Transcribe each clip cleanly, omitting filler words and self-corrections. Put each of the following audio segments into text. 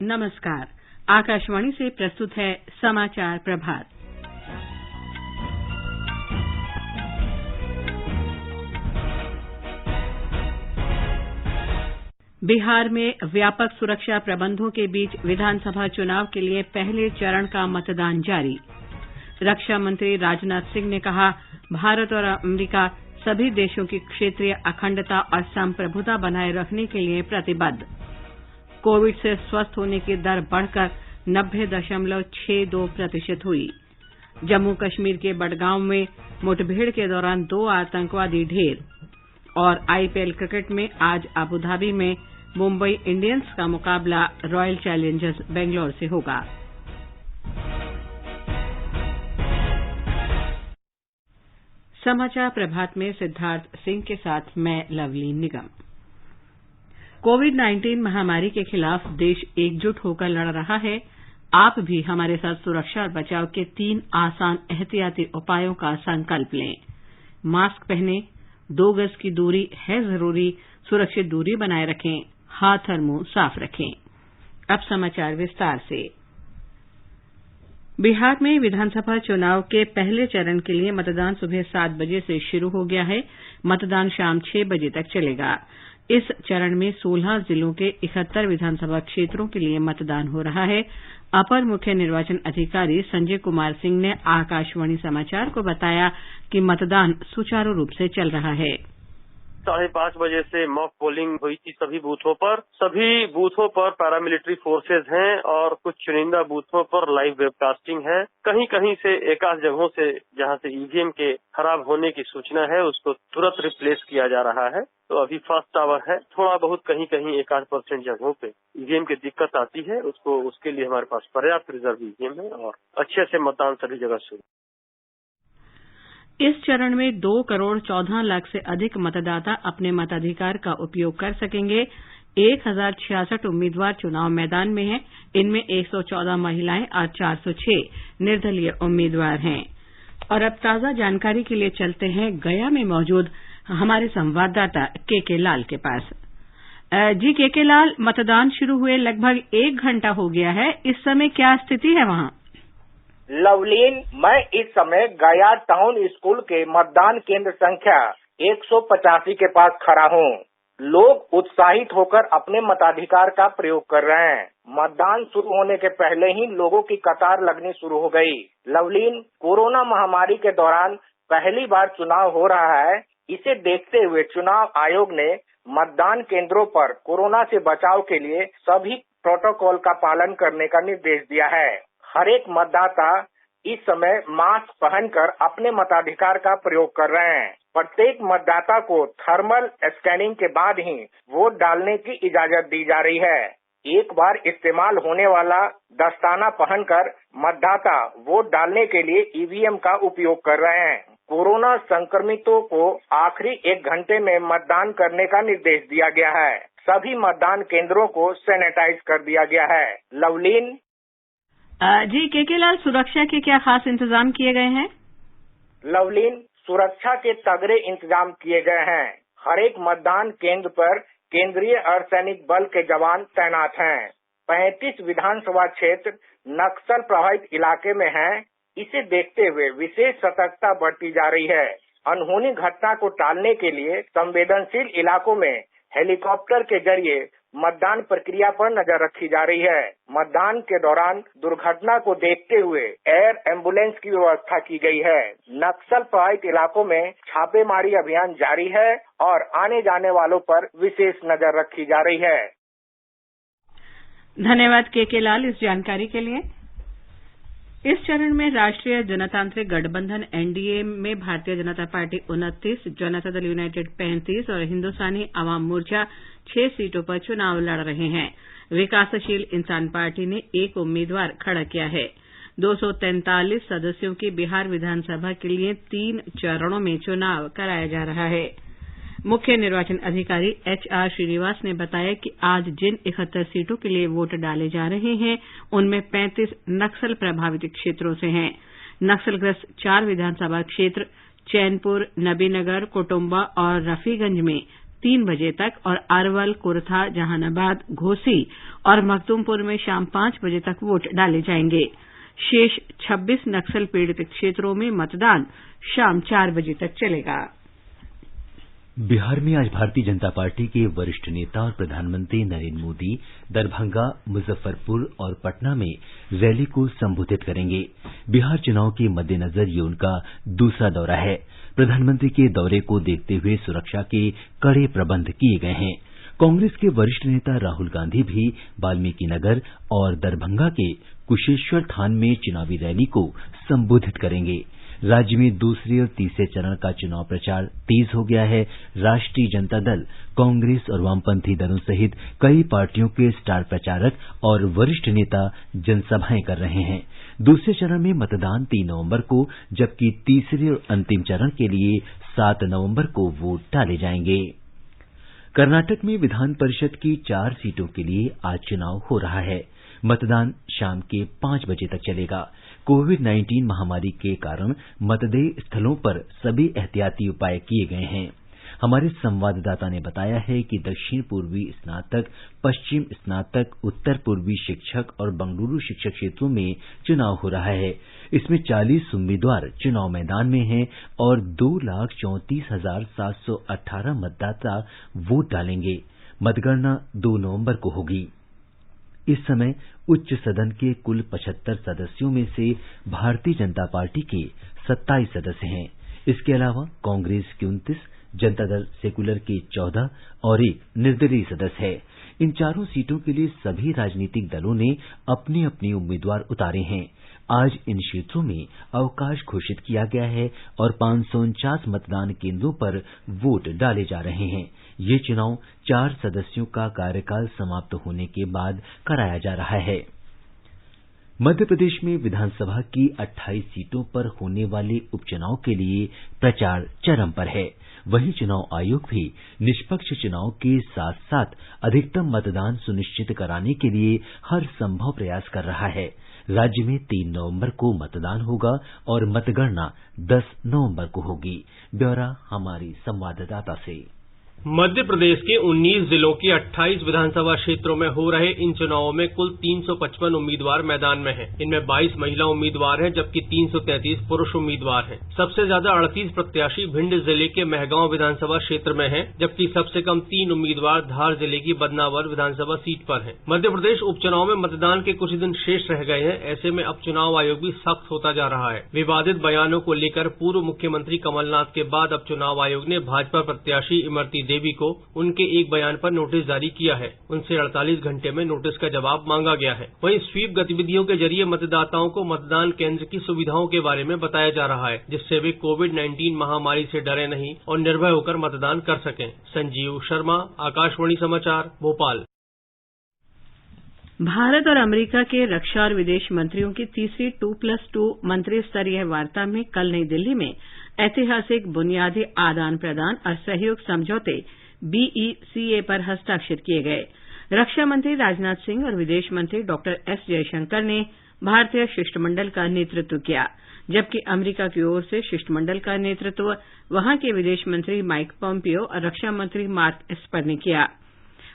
नमस्कार। आकाशवाणी से प्रस्तुत है समाचार प्रभात। बिहार में व्यापक सुरक्षा प्रबंधों के बीच विधानसभा चुनाव के लिए पहले चरण का मतदान जारी। रक्षा मंत्री राजनाथ सिंह ने कहा, भारत और अमेरिका सभी देशों की क्षेत्रीय अखंडता और संप्रभुता बनाए रखने के लिए प्रतिबद्ध। कोविड से स्वस्थ होने की दर बढ़कर 90.62% हुई। जम्मू कश्मीर के बडगांव में मुठभेड़ के दौरान 2 आतंकवादी ढेर। और आईपीएल क्रिकेट में आज अबुधाबी में मुंबई इंडियंस का मुकाबला रॉयल चैलेंजर्स बेंगलौर से होगा। समाचार प्रभात में सिद्धार्थ सिंह के साथ मैं लवलीन निगम। कोविड-19 महामारी के खिलाफ देश एकजुट होकर लड़ रहा है। आप भी हमारे साथ सुरक्षा और बचाव के 3 आसान एहतियाती उपायों का संकल्प लें। मास्क पहनें, 2 गज की दूरी है जरूरी, सुरक्षित दूरी बनाए रखें, हाथ और मुंह साफ रखें। अब समाचार विस्तार से। बिहार में विधानसभा चुनाव के पहले चरण के लिए मतदान सुबह 7 बजे से शुरू हो गया है। मतदान शाम 6 बजे तक चलेगा। इस चरण में 16 जिलों के 71 विधानसभा क्षेत्रों के लिए मतदान हो रहा है। अपर मुख्य निर्वाचन अधिकारी संजय कुमार सिंह ने आकाशवाणी समाचार को बताया कि मतदान सुचारू रूप से चल रहा है। 5:30 बजे से मॉक पोलिंग हुई थी सभी बूथों पर पैरामिलिट्री फोर्सेज हैं और कुछ चुनिंदा बूथों पर लाइव वेबकास्टिंग है। कहीं कहीं से एकाध जगहों से जहां से ईवीएम के खराब होने की सूचना है उसको तुरंत रिप्लेस किया जा रहा है। तो अभी फर्स्ट आवर है। थोड़ा बहुत कहीं कहीं 1-8% जगहों पे ईवीएम की दिक्कत आती है, उसके लिए हमारे पास पर्याप्त रिजर्व ईवीएम है और अच्छे से मतदान सभी जगह शुरू। इस चरण में 2 करोड़ 14 लाख से अधिक मतदाता अपने मताधिकार का उपयोग कर सकेंगे। 1066 उम्मीदवार चुनाव मैदान में हैं। इनमें 114 महिलाएं और 406 निर्दलीय उम्मीदवार हैं। और अब ताजा जानकारी के लिए चलते हैं गया में मौजूद हमारे संवाददाता के लाल के पास। जी के लाल, मतदान शुरू हुए लगभग 1 घंटा हो गया है। इस समय क्या स्थिति है वहां? लवलीन, मैं इस समय गया टाउन स्कूल के मतदान केंद्र संख्या 185 के पास खड़ा हूँ। लोग उत्साहित होकर अपने मताधिकार का प्रयोग कर रहे हैं। मतदान शुरू होने के पहले ही लोगों की कतार लगनी शुरू हो गई। लवलीन, कोरोना महामारी के दौरान पहली बार चुनाव हो रहा है। इसे देखते हुए चुनाव आयोग ने मतदान केंद्रों पर कोरोना से बचाव के लिए सभी प्रोटोकॉल का पालन करने का निर्देश दिया है। हर एक मतदाता इस समय मास्क पहनकर अपने मताधिकार का प्रयोग कर रहे हैं। प्रत्येक मतदाता को थर्मल स्कैनिंग के बाद ही वोट डालने की इजाजत दी जा रही है। एक बार इस्तेमाल होने वाला दस्ताना पहनकर मतदाता वोट डालने के लिए ईवीएम का उपयोग कर रहे हैं। कोरोना संक्रमितों को आखिरी 1 घंटे में मतदान करने का निर्देश दिया गया है। सभी मतदान केंद्रों को सैनिटाइज कर दिया गया है। लवलीन जी के लाल, सुरक्षा के क्या खास इंतजाम किए गए हैं? लवलीन, सुरक्षा के तगड़े इंतजाम किए गए हैं। हर एक मतदान केंद्र पर केंद्रीय अर्धसैनिक बल के जवान तैनात हैं। 35 विधानसभा क्षेत्र नक्सल प्रभावित इलाके में हैं। इसे देखते हुए विशेष सतर्कता बरती जा रही है। अनहोनी घटना को टालने के लिए संवेदनशील इलाकों में हेलीकॉप्टर के जरिए मतदान प्रक्रिया पर नजर रखी जा रही है। मतदान के दौरान दुर्घटना को देखते हुए एयर एम्बुलेंस की व्यवस्था की गई है। नक्सल प्रभावित इलाकों में छापेमारी अभियान जारी है और आने जाने वालों पर विशेष नजर रखी जा रही है। धन्यवाद के लाल इस जानकारी के लिए। इस चरण में राष्ट्रीय जनतांत्रिक गठबंधन एनडीए में भारतीय जनता पार्टी 29, जनता दल यूनाइटेड 35 और हिंदुस्तानी अवाम मोर्चा 6 सीटों पर चुनाव लड़ रहे हैं। विकासशील इंसान पार्टी ने 1 उम्मीदवार खड़ा किया है। 243 सदस्यों की बिहार विधानसभा के लिए 3 चरणों में चुनाव कराया जा रहा है। मुख्य निर्वाचन अधिकारी HR श्रीनिवास ने बताया कि आज जिन 71 सीटों के लिए वोट डाले जा रहे हैं उनमें 35 नक्सल प्रभावित क्षेत्रों से हैं। नक्सलग्रस्त 4 विधानसभा क्षेत्र चैनपुर, नबीनगर, कुटुंबा और रफीगंज में 3 बजे तक और अरवल, कुर्था, जहानाबाद, घोसी और मखदुमपुर में शाम 5 बजे तक वोट डाले जाएंगे। शेष 26 नक्सल पीड़ित क्षेत्रों में मतदान शाम 4 बजे तक चलेगा। बिहार में आज भारतीय जनता पार्टी के वरिष्ठ नेता और प्रधानमंत्री नरेंद्र मोदी दरभंगा, मुजफ्फरपुर और पटना में रैली को संबोधित करेंगे। बिहार चुनाव के मद्देनजर ये उनका दूसरा दौरा है। प्रधानमंत्री के दौरे को देखते हुए सुरक्षा के कड़े प्रबंध किए गए हैं। कांग्रेस के वरिष्ठ नेता राहुल गांधी भी वाल्मीकिनगर और दरभंगा के कुशेश्वर थान में चुनावी रैली को संबोधित करेंगे। राज्य में दूसरे और तीसरे चरण का चुनाव प्रचार तेज हो गया है। राष्ट्रीय जनता दल, कांग्रेस और वामपंथी दलों सहित कई पार्टियों के स्टार प्रचारक और वरिष्ठ नेता जनसभाएं कर रहे हैं। दूसरे चरण में मतदान 3 नवंबर को, जबकि तीसरे और अंतिम चरण के लिए 7 नवंबर को वोट डाले जाएंगे। कर्नाटक में विधान परिषद की 4 सीटों के लिए आज चुनाव हो रहा है। मतदान शाम के 5 बजे तक चलेगा। कोविड-19 महामारी के कारण मतदेय स्थलों पर सभी एहतियाती उपाय किए गए हैं। हमारे संवाददाता ने बताया है कि दक्षिण पूर्वी स्नातक, पश्चिम स्नातक, उत्तर पूर्वी शिक्षक और बंगलुरु शिक्षक क्षेत्रों में चुनाव हो रहा है। इसमें 40 उम्मीदवार चुनाव मैदान में हैं और 2,34,718 मतदाता वोट डालेंगे। मतगणना 2 नवंबर को होगी। इस समय उच्च सदन के कुल 75 सदस्यों में से भारतीय जनता पार्टी के 27 सदस्य हैं। इसके अलावा कांग्रेस के 29, जनता दल सेकुलर के 14 और एक निर्दलीय सदस्य है। इन चारों सीटों के लिए सभी राजनीतिक दलों ने अपने अपने उम्मीदवार उतारे हैं। आज इन क्षेत्रों में अवकाश घोषित किया गया है और 549 मतदान केंद्रों पर वोट डाले जा रहे हैं। ये चुनाव 4 सदस्यों का कार्यकाल समाप्त होने के बाद कराया जा रहा है। मध्य प्रदेश में विधानसभा की 28 सीटों पर होने वाले उपचुनाव के लिए प्रचार चरम पर है। वहीं चुनाव आयोग भी निष्पक्ष चुनाव के साथ साथ अधिकतम मतदान सुनिश्चित कराने के लिए हर संभव प्रयास कर रहा है। राज्य में 3 नवंबर को मतदान होगा और मतगणना 10 नवंबर को होगी। ब्यौरा हमारी संवाददाता से। मध्य प्रदेश के 19 जिलों के 28 विधानसभा क्षेत्रों में हो रहे इन चुनावों में कुल 355 उम्मीदवार मैदान में हैं। इनमें 22 महिला उम्मीदवार हैं, जबकि 333 पुरुष उम्मीदवार हैं। सबसे ज्यादा 38 प्रत्याशी भिंड जिले के महगांव विधानसभा क्षेत्र में हैं, जबकि सबसे कम 3 उम्मीदवार धार जिले की बदनावर विधानसभा सीट पर हैं। मध्य प्रदेश उपचुनाव में मतदान के कुछ दिन शेष रह गए हैं। ऐसे में अब चुनाव आयोग भी सख्त होता जा रहा है। विवादित बयानों को लेकर पूर्व मुख्यमंत्री कमलनाथ के बाद अब चुनाव आयोग ने भाजपा प्रत्याशी इमरती देवी को उनके एक बयान पर नोटिस जारी किया है। उनसे 48 घंटे में नोटिस का जवाब मांगा गया है। वहीं स्वीप गतिविधियों के जरिए मतदाताओं को मतदान केंद्र की सुविधाओं के बारे में बताया जा रहा है, जिससे वे कोविड-19 महामारी से डरे नहीं और निर्भय होकर मतदान कर सकें। संजीव शर्मा, आकाशवाणी समाचार, भोपाल। भारत और अमेरिका के रक्षा और विदेश मंत्रियों की तीसरी 2+2 मंत्री स्तरीय वार्ता में कल नई दिल्ली में ऐतिहासिक बुनियादी आदान प्रदान और सहयोग समझौते BECA पर हस्ताक्षर किए गए। रक्षा मंत्री राजनाथ सिंह और विदेश मंत्री डॉक्टर एस जयशंकर ने भारतीय शिष्टमंडल का नेतृत्व किया, जबकि अमेरिका की ओर से शिष्टमंडल का नेतृत्व वहां के विदेश मंत्री माइक पोम्पियो और रक्षा मंत्री मार्क एस्पर ने किया।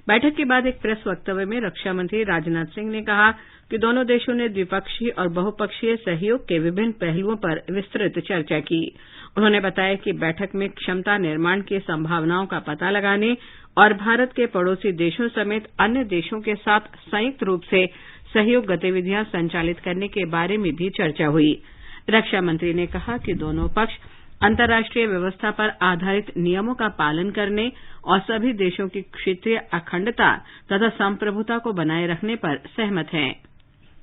बैठक के बाद एक प्रेस वक्तव्य में रक्षा मंत्री राजनाथ सिंह ने कहा कि दोनों देशों ने द्विपक्षीय और बहुपक्षीय सहयोग के विभिन्न पहलुओं पर विस्तृत चर्चा की। उन्होंने बताया कि बैठक में क्षमता निर्माण की संभावनाओं का पता लगाने और भारत के पड़ोसी देशों समेत अन्य देशों के साथ संयुक्त रूप से सहयोग गतिविधियां संचालित करने के बारे में भी चर्चा हुई। रक्षा मंत्री ने कहा कि दोनों पक्ष अंतर्राष्ट्रीय व्यवस्था पर आधारित नियमों का पालन करने और सभी देशों की क्षेत्रीय अखंडता तथा संप्रभुता को बनाए रखने पर सहमत हैं।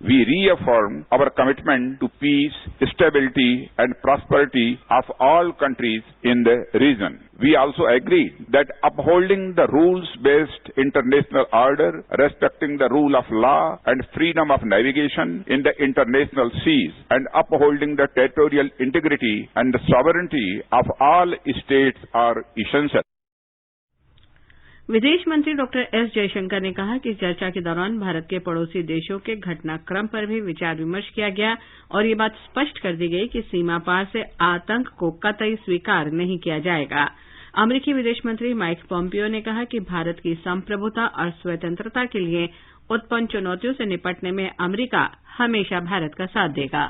We reaffirm our commitment to peace, stability and prosperity of all countries in the region. We also agreed that upholding the rules-based international order, respecting the rule of law and freedom of navigation in the international seas, and upholding the territorial integrity and the sovereignty of all states are essential. विदेश मंत्री doctor S Jaishankar ने कहा कि चर्चा के दौरान भारत के पड़ोसी देशों के घटनाक्रम पर भी विचार विमर्श किया गया और ये बात स्पष्ट कर दी गई कि सीमा पार से आतंक को कतई स्वीकार नहीं किया जाएगा। अमेरिकी विदेश मंत्री माइक पॉम्पियो ने कहा कि भारत की संप्रभुता और स्वतंत्रता के लिए उत्पन्न चुनौतियों से निपटने में अमेरिका हमेशा भारत का साथ देगा।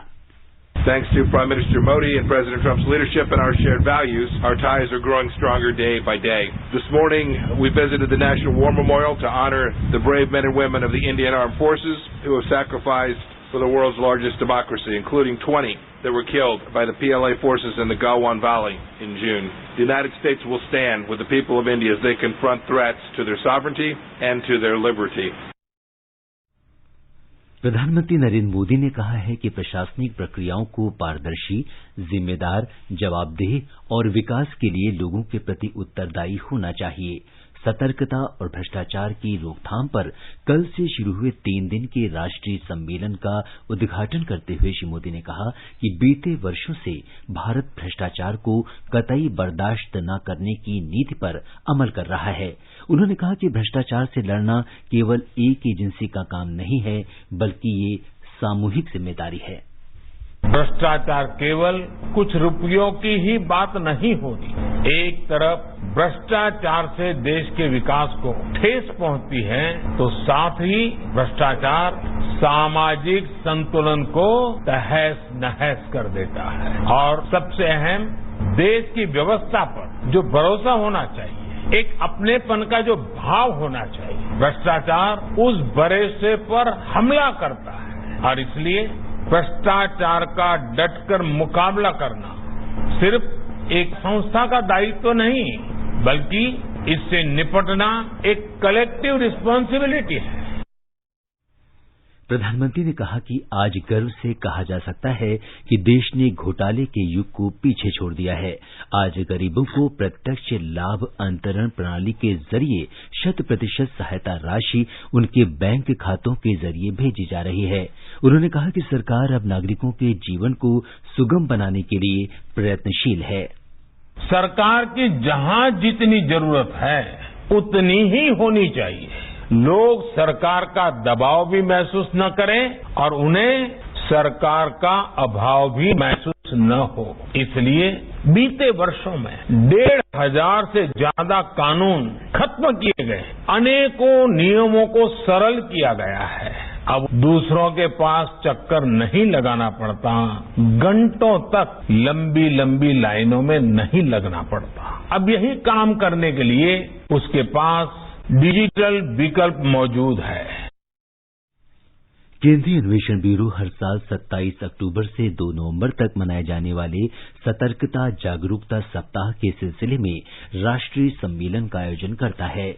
Thanks to Prime Minister Modi and President Trump's leadership and our shared values, our ties are growing stronger day by day. This morning, we visited the National War Memorial to honor the brave men and women of the Indian Armed Forces who have sacrificed for the world's largest democracy, including 20 that were killed by the PLA forces in the Galwan Valley in June. The United States will stand with the people of India as they confront threats to their sovereignty and to their liberty. प्रधानमंत्री नरेंद्र मोदी ने कहा है कि प्रशासनिक प्रक्रियाओं को पारदर्शी, जिम्मेदार, जवाबदेह और विकास के लिए लोगों के प्रति उत्तरदायी होना चाहिए। सतर्कता और भ्रष्टाचार की रोकथाम पर कल से शुरू हुए 3 दिन के राष्ट्रीय सम्मेलन का उद्घाटन करते हुए श्री मोदी ने कहा कि बीते वर्षों से भारत भ्रष्टाचार को कतई बर्दाश्त न करने की नीति पर अमल कर रहा है। उन्होंने कहा कि भ्रष्टाचार से लड़ना केवल एक एजेंसी का काम नहीं है, बल्कि ये सामूहिक जिम्मेदारी है। भ्रष्टाचार केवल कुछ रुपयों की ही बात नहीं होती। एक तरफ भ्रष्टाचार से देश के विकास को ठेस पहुंचती है, तो साथ ही भ्रष्टाचार सामाजिक संतुलन को तहस नहस कर देता है। और सबसे अहम, देश की व्यवस्था पर जो भरोसा होना चाहिए, एक अपनेपन का जो भाव होना चाहिए, भ्रष्टाचार उस भरोसे पर हमला करता है। और इसलिए भ्रष्टाचार का डटकर मुकाबला करना सिर्फ एक संस्था का दायित्व नहीं, बल्कि इससे निपटना एक कलेक्टिव रिस्पांसिबिलिटी है। प्रधानमंत्री ने कहा कि आज गर्व से कहा जा सकता है कि देश ने घोटाले के युग को पीछे छोड़ दिया है। आज गरीबों को प्रत्यक्ष लाभ अंतरण प्रणाली के जरिए 100% सहायता राशि उनके बैंक खातों के जरिए भेजी जा रही है। उन्होंने कहा कि सरकार अब नागरिकों के जीवन को सुगम बनाने के लिए प्रयत्नशील है। सरकार की जहां जितनी जरूरत है, उतनी ही होनी चाहिए। लोग सरकार का दबाव भी महसूस न करें और उन्हें सरकार का अभाव भी महसूस न हो। इसलिए बीते वर्षों में 1,500 से ज्यादा कानून खत्म किए गए, अनेकों नियमों को सरल किया गया है। अब दूसरों के पास चक्कर नहीं लगाना पड़ता, घंटों तक लंबी लंबी लाइनों में नहीं लगना पड़ता। अब यही काम करने के लिए उसके पास डिजिटल विकल्प मौजूद है। केंद्रीय अन्वेषण ब्यूरो हर साल 27 अक्टूबर से 2 नवंबर तक मनाए जाने वाले सतर्कता जागरूकता सप्ताह के सिलसिले में राष्ट्रीय सम्मेलन का आयोजन करता है।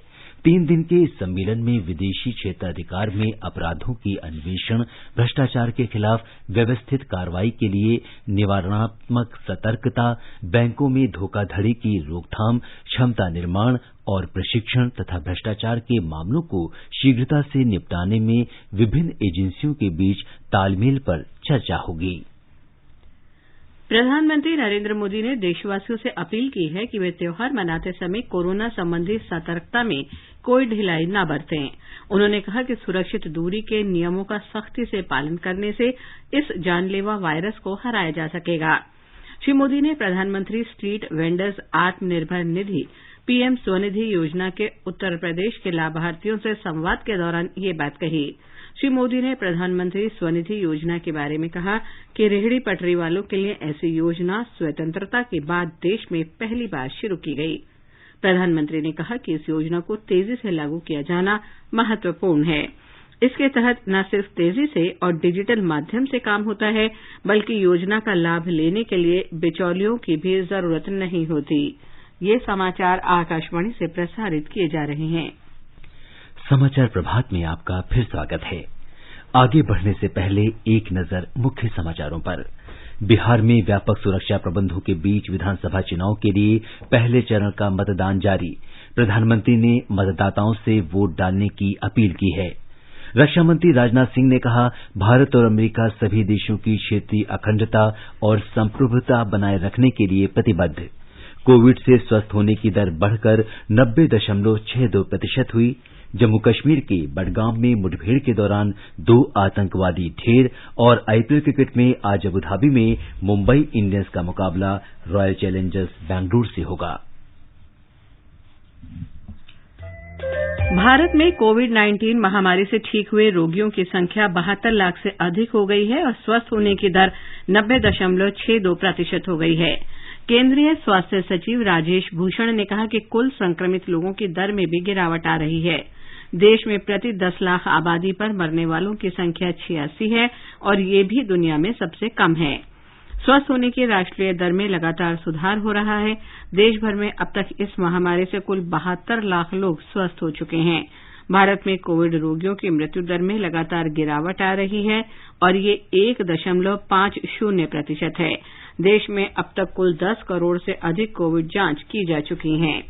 3 दिन के इस सम्मेलन में विदेशी क्षेत्राधिकार में अपराधों की अन्वेषण, भ्रष्टाचार के खिलाफ व्यवस्थित कार्रवाई के लिए निवारणात्मक सतर्कता, बैंकों में धोखाधड़ी की रोकथाम, क्षमता निर्माण और प्रशिक्षण तथा भ्रष्टाचार के मामलों को शीघ्रता से निपटाने में विभिन्न एजेंसियों के बीच तालमेल पर चर्चा होगी। प्रधानमंत्री नरेंद्र मोदी ने देशवासियों से अपील की है कि वे त्योहार मनाते समय कोरोना संबंधी सतर्कता में कोई ढिलाई न बरतें। उन्होंने कहा कि सुरक्षित दूरी के नियमों का सख्ती से पालन करने से इस जानलेवा वायरस को हराया जा सकेगा। श्री मोदी ने प्रधानमंत्री street vendors Atmanirbhar Nidhi PM Svanidhi योजना के उत्तर प्रदेश के लाभार्थियों से संवाद के दौरान ये बात कही। श्री मोदी ने प्रधानमंत्री स्वनिधि योजना के बारे में कहा कि रेहड़ी पटरी वालों के लिए ऐसी योजना स्वतंत्रता के बाद देश में पहली बार शुरू की गई। प्रधानमंत्री ने कहा कि इस योजना को तेजी से लागू किया जाना महत्वपूर्ण है। इसके तहत न सिर्फ तेजी से और डिजिटल माध्यम से काम होता है, बल्कि योजना का लाभ लेने के लिए बिचौलियों की भी जरूरत नहीं होती। ये समाचार आकाशवाणी से प्रसारित किए जा रहे हैं। समाचार प्रभात में आपका फिर स्वागत है। आगे बढ़ने से पहले एक नजर मुख्य समाचारों पर। बिहार में व्यापक सुरक्षा प्रबंधों के बीच विधानसभा चुनाव के लिए पहले चरण का मतदान जारी। प्रधानमंत्री ने मतदाताओं से वोट डालने की अपील की है। रक्षा मंत्री राजनाथ सिंह ने कहा, भारत और अमेरिका सभी देशों की क्षेत्रीय अखंडता और संप्रभुता बनाए रखने के लिए प्रतिबद्ध। कोविड से स्वस्थ होने की दर बढ़कर 90.62% हुई। जम्मू कश्मीर के बडगाम में मुठभेड़ के दौरान 2 आतंकवादी ढेर। और आईपीएल क्रिकेट में आज अबुधाबी में मुंबई इंडियंस का मुकाबला रॉयल चैलेंजर्स बैंगलोर से होगा। भारत में कोविड-19 महामारी से ठीक हुए रोगियों की संख्या 72 लाख से अधिक हो गई है और स्वस्थ होने की दर 90.62% हो गई है। केंद्रीय स्वास्थ्य सचिव राजेश भूषण ने कहा कि कुल संक्रमित लोगों की दर में भी गिरावट आ रही है। देश में प्रति 10 लाख आबादी पर मरने वालों की संख्या 86 है और ये भी दुनिया में सबसे कम है। स्वस्थ होने की राष्ट्रीय दर में लगातार सुधार हो रहा है। देश भर में अब तक इस महामारी से कुल 72 लाख लोग स्वस्थ हो चुके हैं। भारत में कोविड रोगियों की मृत्यु दर में लगातार गिरावट आ रही है और ये 1.50% है। देश में अब तक कुल 10 करोड़ से अधिक कोविड जांच की जा चुकी हैं।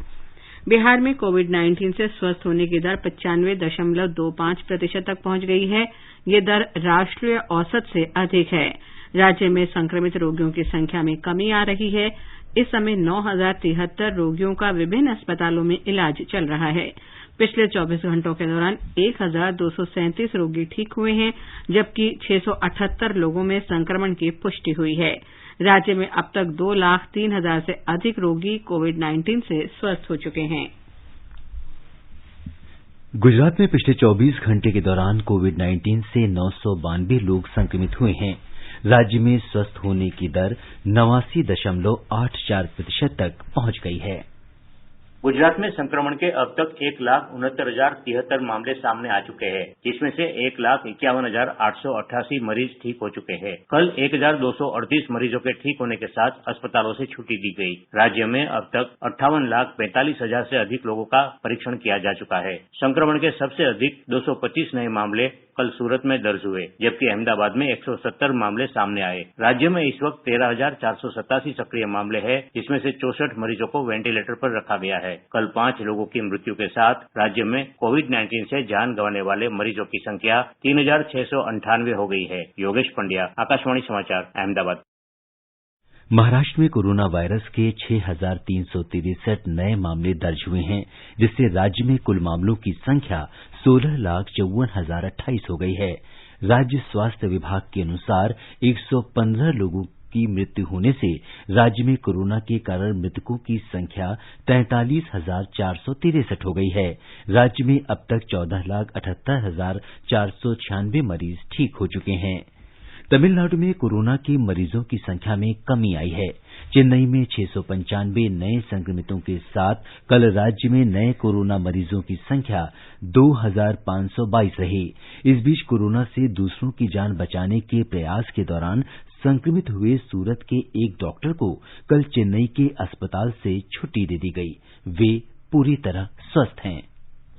बिहार में कोविड-19 से स्वस्थ होने की दर 95.25% तक पहुंच गई है। ये दर राष्ट्रीय औसत से अधिक है। राज्य में संक्रमित रोगियों की संख्या में कमी आ रही है। इस समय 9,073 रोगियों का विभिन्न अस्पतालों में इलाज चल रहा है। पिछले 24 घंटों के दौरान 1,237 रोगी ठीक हुए हैं, जबकि 678 लोगों में संक्रमण की पुष्टि हुई है। राज्य में अब तक 2,03,000 से अधिक रोगी कोविड-19 से स्वस्थ हो चुके हैं। गुजरात में पिछले 24 घंटे के दौरान कोविड-19 से 992 लोग संक्रमित हुए हैं। राज्य में स्वस्थ होने की दर 89.84% तक पहुंच गई है। गुजरात में संक्रमण के अब तक 1,69,073 मामले सामने आ चुके हैं, जिसमें से 1,51,888 मरीज ठीक हो चुके हैं। कल 1,238 मरीजों के ठीक होने के साथ अस्पतालों से छुट्टी दी गई। राज्य में अब तक 58,45,000 से अधिक लोगों का परीक्षण किया जा चुका है। संक्रमण के सबसे अधिक 225 नए मामले कल सूरत में दर्ज हुए, जबकि अहमदाबाद में 170 मामले सामने आए। राज्य में इस वक्त 13,487 सक्रिय मामले हैं, जिसमें से 64 मरीजों को वेंटिलेटर पर रखा गया है। कल 5 लोगों की मृत्यु के साथ राज्य में कोविड-19 से जान गंवाने वाले मरीजों की संख्या 3,698 हो गई है। योगेश पंड्या, आकाशवाणी समाचार, अहमदाबाद। महाराष्ट्र में कोरोना वायरस के 6,363 नए मामले दर्ज हुए हैं, जिससे राज्य में कुल मामलों की संख्या 16,54,028 हो गई है। राज्य स्वास्थ्य विभाग के अनुसार 115 लोगों की मृत्यु होने से राज्य में कोरोना के कारण मृतकों की संख्या 43,463 हो गई है। राज्य में अब तक 14,78,496 मरीज ठीक हो चुके हैं। तमिलनाडु में कोरोना के मरीजों की संख्या में कमी आई है। चेन्नई में 695 नए संक्रमितों के साथ कल राज्य में नए कोरोना मरीजों की संख्या 2,522 रही। इस बीच कोरोना से दूसरों की जान बचाने के प्रयास के दौरान संक्रमित हुए सूरत के एक डॉक्टर को कल चेन्नई के अस्पताल से छुट्टी दे दी गई। वे पूरी तरह स्वस्थ हैं।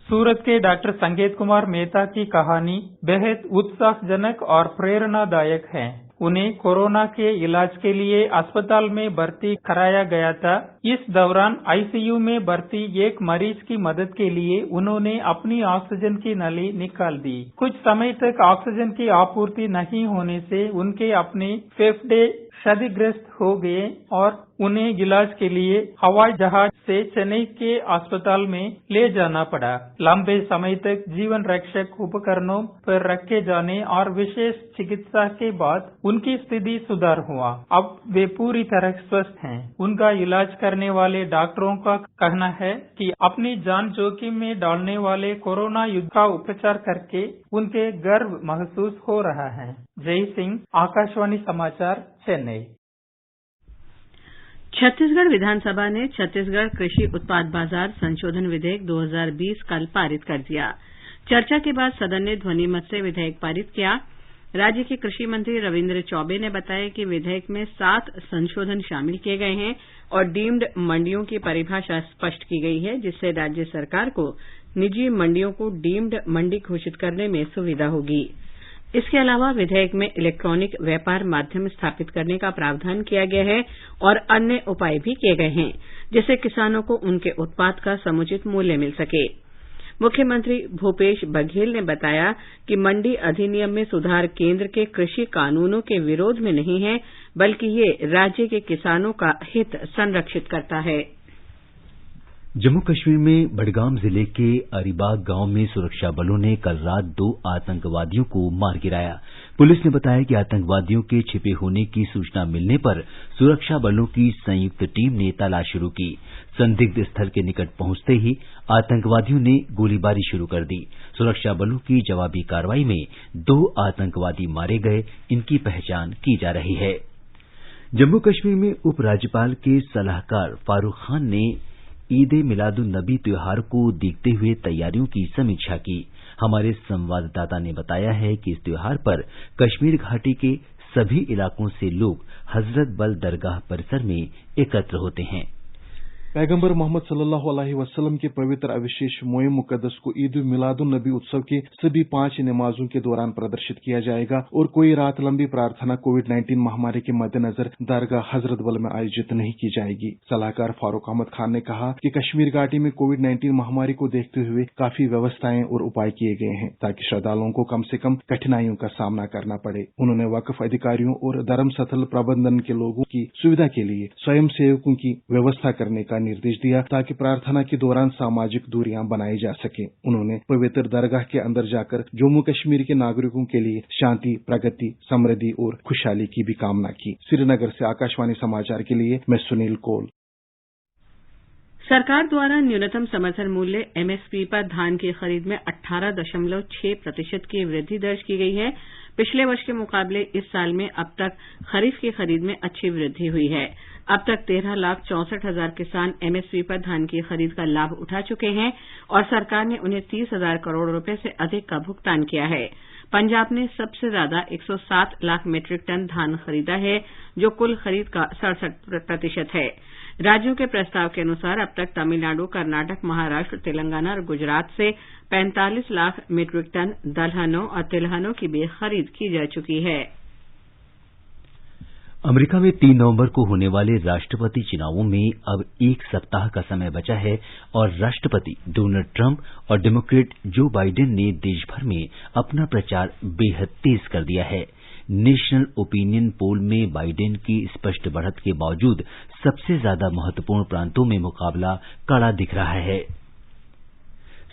सूरत के डॉक्टर संकेत कुमार मेहता की कहानी बेहद उत्साहजनक और प्रेरणादायक है। उन्हें कोरोना के इलाज के लिए अस्पताल में भर्ती कराया गया था। इस दौरान आईसीयू में भर्ती एक मरीज की मदद के लिए उन्होंने अपनी ऑक्सीजन की नली निकाल दी। कुछ समय तक ऑक्सीजन की आपूर्ति नहीं होने से उनके अपने फेफड़े क्षतिग्रस्त हो गए और उन्हें इलाज के लिए हवाई जहाज से चेन्नई के अस्पताल में ले जाना पड़ा। लंबे समय तक जीवन रक्षक उपकरणों पर रखे जाने और विशेष चिकित्सा के बाद उनकी स्थिति सुधार हुआ। अब वे पूरी तरह स्वस्थ हैं। उनका इलाज करने वाले डॉक्टरों का कहना है कि अपनी जान जोखिम में डालने वाले कोरोना युद्ध का उपचार करके उनके गर्व महसूस हो रहा है। जय सिंह, आकाशवाणी समाचार, चेन्नई। छत्तीसगढ़ विधानसभा ने छत्तीसगढ़ कृषि उत्पाद बाजार संशोधन विधेयक 2020 कल पारित कर दिया। चर्चा के बाद सदन ने ध्वनि मत से विधेयक पारित किया। राज्य के कृषि मंत्री रविन्द्र चौबे ने बताया कि विधेयक में 7 संशोधन शामिल किए गए हैं और डीम्ड मंडियों की परिभाषा स्पष्ट की गई है, जिससे राज्य सरकार को निजी मंडियों को डीम्ड मंडी घोषित करने में सुविधा होगी। इसके अलावा विधेयक में इलेक्ट्रॉनिक व्यापार माध्यम स्थापित करने का प्रावधान किया गया है और अन्य उपाय भी किए गए हैं, जिससे किसानों को उनके उत्पाद का समुचित मूल्य मिल सके। मुख्यमंत्री भूपेश बघेल ने बताया कि मंडी अधिनियम में सुधार केंद्र के कृषि कानूनों के विरोध में नहीं है, बल्कि ये राज्य के किसानों का हित संरक्षित करता है। जम्मू कश्मीर में बडगाम जिले के अरीबाग गांव में सुरक्षा बलों ने कल रात 2 आतंकवादियों को मार गिराया। पुलिस ने बताया कि आतंकवादियों के छिपे होने की सूचना मिलने पर सुरक्षा बलों की संयुक्त टीम ने तलाश शुरू की। संदिग्ध स्थल के निकट पहुंचते ही आतंकवादियों ने गोलीबारी शुरू कर दी। सुरक्षा बलों की जवाबी कार्रवाई में 2 आतंकवादी मारे गए, इनकी पहचान की जा रही है। जम्मू कश्मीर में उपराज्यपाल के सलाहकार फारूक खान ने ईद ए मिलादुन नबी त्योहार को देखते हुए तैयारियों की समीक्षा की। हमारे संवाददाता ने बताया है कि इस त्योहार पर कश्मीर घाटी के सभी इलाकों से लोग हजरत बल दरगाह परिसर में एकत्र होते हैं। पैगंबर मोहम्मद सल्लल्लाहु अलैहि वसल्लम के पवित्र अविशेष मोए मुकद्दस को ईद उल मिलादुन नबी उत्सव के सभी 5 नमाजों के दौरान प्रदर्शित किया जाएगा और कोई रात लंबी प्रार्थना कोविड-19 महामारी के मद्देनजर दरगाह हजरत बल में आयोजित नहीं की जाएगी। सलाहकार फारूक अहमद खान ने कहा कि कश्मीर घाटी में कोविड-19 महामारी को देखते हुए काफी व्यवस्थाएं और उपाय किए गए हैं ताकि श्रद्धालुओं को कम से कम कठिनाइयों का सामना करना पड़े। उन्होंने वक्फ अधिकारियों और धर्मस्थल प्रबंधन के लोगों की सुविधा के लिए स्वयं सेवकों की व्यवस्था करने का निर्देश दिया ताकि प्रार्थना के दौरान सामाजिक दूरियां बनाई जा सके। उन्होंने पवित्र दरगाह के अंदर जाकर जम्मू कश्मीर के नागरिकों के लिए शांति, प्रगति, समृद्धि और खुशहाली की भी कामना की। श्रीनगर से आकाशवाणी समाचार के लिए मैं सुनील कौल। सरकार द्वारा न्यूनतम समर्थन मूल्य एमएसपी पर धान की खरीद में 18.6% की वृद्धि दर्ज की गई है। पिछले वर्ष के मुकाबले इस साल में अब तक खरीफ की खरीद में अच्छी वृद्धि हुई है। अब तक 13,64,000 किसान एमएसपी पर धान की खरीद का लाभ उठा चुके हैं और सरकार ने उन्हें 30,000 करोड़ रुपए से अधिक का भुगतान किया है। पंजाब ने सबसे ज्यादा 107 लाख मीट्रिक टन धान खरीदा है, जो कुल खरीद का 67% है। राज्यों के प्रस्ताव के अनुसार अब तक तमिलनाडु, कर्नाटक, महाराष्ट्र, तेलंगाना और गुजरात से 45 लाख मीट्रिक टन दलहनों और तिलहनों की भी खरीद की जा चुकी है। अमेरिका में 3 नवंबर को होने वाले राष्ट्रपति चुनावों में अब 1 सप्ताह का समय बचा है और राष्ट्रपति डोनाल्ड ट्रंप और डेमोक्रेट जो बाइडेन ने देश भर में अपना प्रचार बेहद तेज कर दिया है। नेशनल ओपिनियन पोल में बाइडेन की स्पष्ट बढ़त के बावजूद सबसे ज्यादा महत्वपूर्ण प्रांतों में मुकाबला कड़ा दिख रहा है।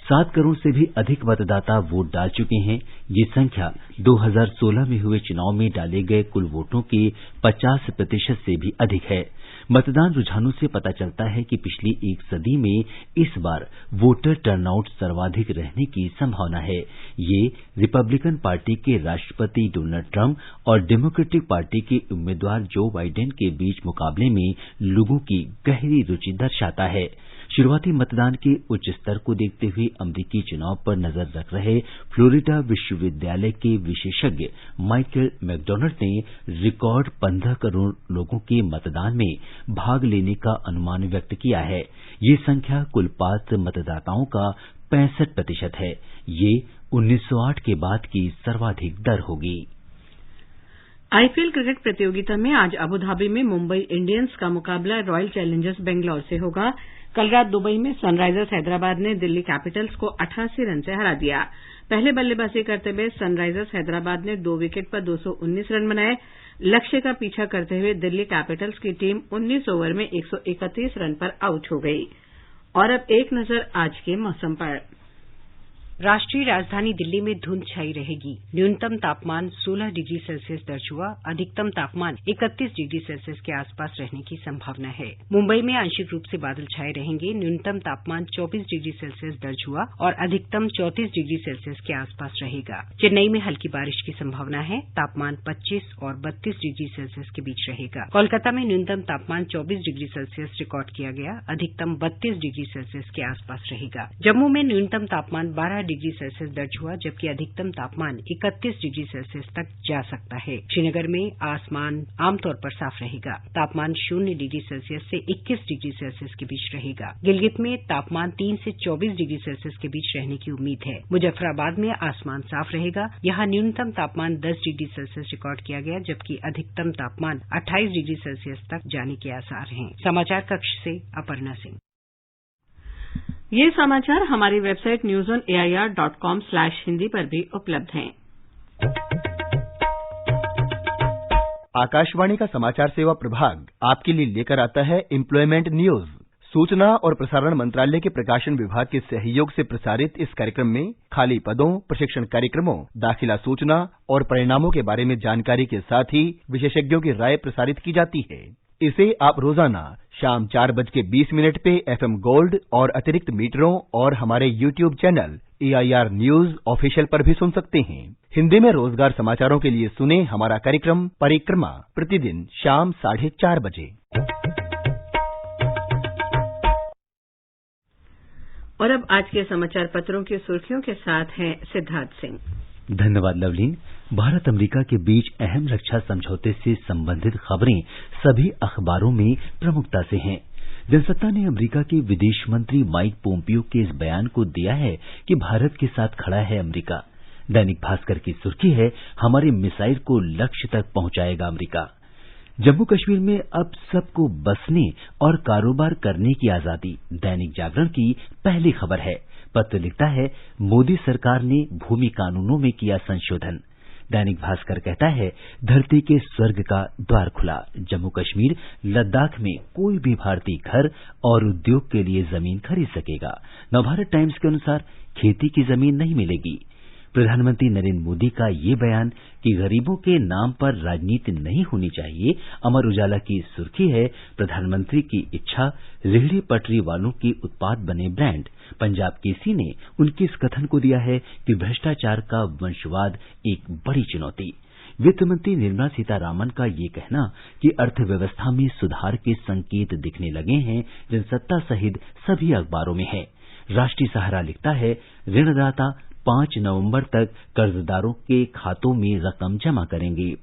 7 करोड़ से भी अधिक मतदाता वोट डाल चुके हैं। ये संख्या 2016 में हुए चुनाव में डाले गए कुल वोटों के 50% से भी अधिक है। मतदान रुझानों से पता चलता है कि पिछली 1 सदी में इस बार वोटर टर्नआउट सर्वाधिक रहने की संभावना है। ये रिपब्लिकन पार्टी के राष्ट्रपति डोनाल्ड ट्रंप और डेमोक्रेटिक पार्टी के उम्मीदवार जो बाइडेन के बीच मुकाबले में लोगों की गहरी रुचि दर्शाता है। शुरुआती मतदान के उच्च स्तर को देखते हुए अमेरिकी चुनाव पर नजर रख रहे फ्लोरिडा विश्वविद्यालय के विशेषज्ञ माइकल मैकडोनाल्ड ने रिकॉर्ड 15 करोड़ लोगों के मतदान में भाग लेने का अनुमान व्यक्त किया है। ये संख्या कुल पात्र मतदाताओं का 65% है। ये 1908 के बाद की सर्वाधिक दर होगी। आईपीएल क्रिकेट प्रतियोगिता में आज अबुधाबी में मुंबई इंडियंस का मुकाबला रॉयल चैलेंजर्स बेंगलौर से होगा। कल रात दुबई में सनराइजर्स हैदराबाद ने दिल्ली कैपिटल्स को 88 रन से हरा दिया। पहले बल्लेबाजी करते हुए सनराइजर्स हैदराबाद ने 2 विकेट पर 219 रन बनाए। लक्ष्य का पीछा करते हुए दिल्ली कैपिटल्स की टीम 19 ओवर में 131 रन पर आउट हो गई। और अब एक नजर आज के मौसम पर। राष्ट्रीय राजधानी दिल्ली में धुंध छाई रहेगी। न्यूनतम तापमान 16 डिग्री सेल्सियस दर्ज हुआ। अधिकतम तापमान 31 डिग्री सेल्सियस के आसपास रहने की संभावना है। मुंबई में आंशिक रूप से बादल छाए रहेंगे। न्यूनतम तापमान 24 डिग्री सेल्सियस दर्ज हुआ और अधिकतम 34 डिग्री सेल्सियस के आसपास रहेगा। चेन्नई में हल्की बारिश की संभावना है। तापमान 25 और 32 डिग्री सेल्सियस के बीच रहेगा। कोलकाता में न्यूनतम तापमान 24 डिग्री सेल्सियस रिकॉर्ड किया गया। अधिकतम 32 डिग्री सेल्सियस के आसपास रहेगा। जम्मू में न्यूनतम तापमान 12 डिग्री सेल्सियस दर्ज हुआ, जबकि अधिकतम तापमान 31 डिग्री सेल्सियस तक जा सकता है। श्रीनगर में आसमान आमतौर पर साफ रहेगा। तापमान 0 डिग्री सेल्सियस से 21 डिग्री सेल्सियस के बीच रहेगा। गिलगित में तापमान 3 से 24 डिग्री सेल्सियस के बीच रहने की उम्मीद है। मुजफ्फराबाद में आसमान साफ रहेगा। यहां न्यूनतम तापमान 10 डिग्री सेल्सियस रिकॉर्ड किया गया, जबकि अधिकतम तापमान 28 डिग्री सेल्सियस तक जाने के आसार हैं। समाचार कक्ष से अपर्णा सिंह। ये समाचार हमारी वेबसाइट newsonair.com/hindi पर भी उपलब्ध हैं। आकाशवाणी का समाचार सेवा प्रभाग आपके लिए लेकर आता है एम्प्लॉयमेंट न्यूज। सूचना और प्रसारण मंत्रालय के प्रकाशन विभाग के सहयोग से प्रसारित इस कार्यक्रम में खाली पदों, प्रशिक्षण कार्यक्रमों, दाखिला सूचना और परिणामों के बारे में जानकारी के साथ ही विशेषज्ञों की राय प्रसारित की जाती है। इसे आप रोजाना शाम 4:20 पे FM गोल्ड और अतिरिक्त मीटरों और हमारे YouTube channel AIR news official पर भी सुन सकते हैं। हिंदी में रोजगार समाचारों के लिए सुने हमारा कार्यक्रम परिक्रमा प्रतिदिन शाम 4:30 बजे। और अब आज के समाचार पत्रों की सुर्खियों के साथ हैं सिद्धार्थ सिंह। धन्यवाद लवलीन। भारत अमेरिका के बीच अहम रक्षा समझौते से संबंधित खबरें सभी अखबारों में प्रमुखता से हैं। जनसत्ता ने अमेरिका के विदेश मंत्री माइक पोम्पियो के इस बयान को दिया है कि भारत के साथ खड़ा है अमेरिका। दैनिक भास्कर की सुर्खी है, हमारे मिसाइल को लक्ष्य तक पहुंचाएगा अमेरिका। जम्मू कश्मीर में अब सबको बसने और कारोबार करने की आजादी, दैनिक जागरण की पहली खबर है। पत्र लिखता है, मोदी सरकार ने भूमि कानूनों में किया संशोधन। दैनिक भास्कर कहता है, धरती के स्वर्ग का द्वार खुला। जम्मू कश्मीर, लद्दाख में कोई भी भारतीय घर और उद्योग के लिए जमीन खरीद सकेगा। नवभारत टाइम्स के अनुसार खेती की जमीन नहीं मिलेगी। प्रधानमंत्री नरेंद्र मोदी का ये बयान कि गरीबों के नाम पर राजनीति नहीं होनी चाहिए। अमर उजाला की सुर्खी है, प्रधानमंत्री की इच्छा रेहड़ी पटरी वालों के उत्पाद बने ब्रांड। पंजाब केसरी ने उनके इस कथन को दिया है कि भ्रष्टाचार का वंशवाद एक बड़ी चुनौती। वित्त मंत्री निर्मला सीतारामन का ये कहना कि अर्थव्यवस्था में सुधार के संकेत दिखने लगे हैं, जनसत्ता सहित सभी अखबारों में है। राष्ट्रीय सहारा लिखता है, ऋणदाता 5 नवंबर तक कर्जदारों के खातों में रकम जमा करेंगे।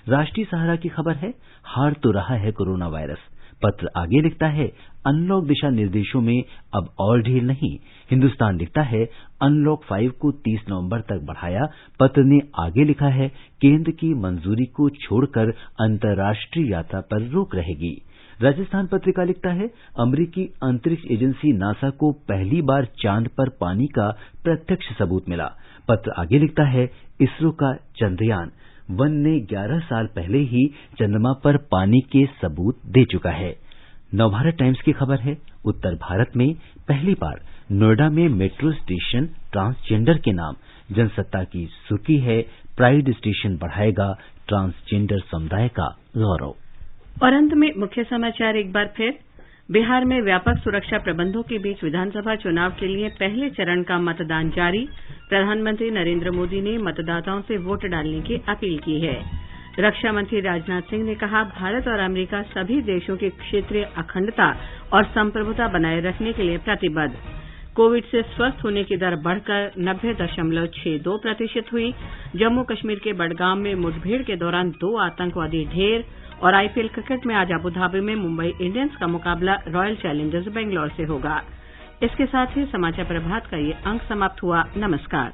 राष्ट्रीय सहारा की खबर है, हार तो रहा है कोरोना वायरस। पत्र आगे लिखता है, अनलॉक दिशा निर्देशों में अब और ढील नहीं। हिंदुस्तान लिखता है, अनलॉक 5 को 30 नवंबर तक बढ़ाया। पत्र ने आगे लिखा है, केंद्र की मंजूरी को छोड़कर अंतर्राष्ट्रीय यात्रा पर रोक रहेगी। राजस्थान पत्रिका लिखता है, अमेरिकी अंतरिक्ष एजेंसी नासा को पहली बार चांद पर पानी का प्रत्यक्ष सबूत मिला। पत्र आगे लिखता है, इसरो का चंद्रयान 1 ने 11 साल पहले ही चंद्रमा पर पानी के सबूत दे चुका है। नवभारत टाइम्स की खबर है, उत्तर भारत में पहली बार नोएडा में मेट्रो स्टेशन ट्रांसजेंडर के नाम। जनसत्ता की सुर्खी है, प्राइड स्टेशन बढ़ाएगा ट्रांसजेंडर समुदाय का गौरव। और अंत में मुख्य समाचार एक बार फिर। बिहार में व्यापक सुरक्षा प्रबंधों के बीच विधानसभा चुनाव के लिए पहले चरण का मतदान जारी। प्रधानमंत्री नरेंद्र मोदी ने मतदाताओं से वोट डालने की अपील की है। रक्षा मंत्री राजनाथ सिंह ने कहा, भारत और अमेरिका सभी देशों की क्षेत्रीय अखंडता और संप्रभुता बनाए रखने के लिए प्रतिबद्ध। कोविड से स्वस्थ होने की दर बढ़कर 90.62% हुई। जम्मू कश्मीर के बडगाम में मुठभेड़ के दौरान 2 आतंकवादी ढेर। और IPL क्रिकेट में आज अबुधाबी में मुंबई इंडियंस का मुकाबला रॉयल चैलेंजर्स बेंगलौर से होगा। इसके साथ ही समाचार प्रभात का ये अंक समाप्त हुआ। नमस्कार।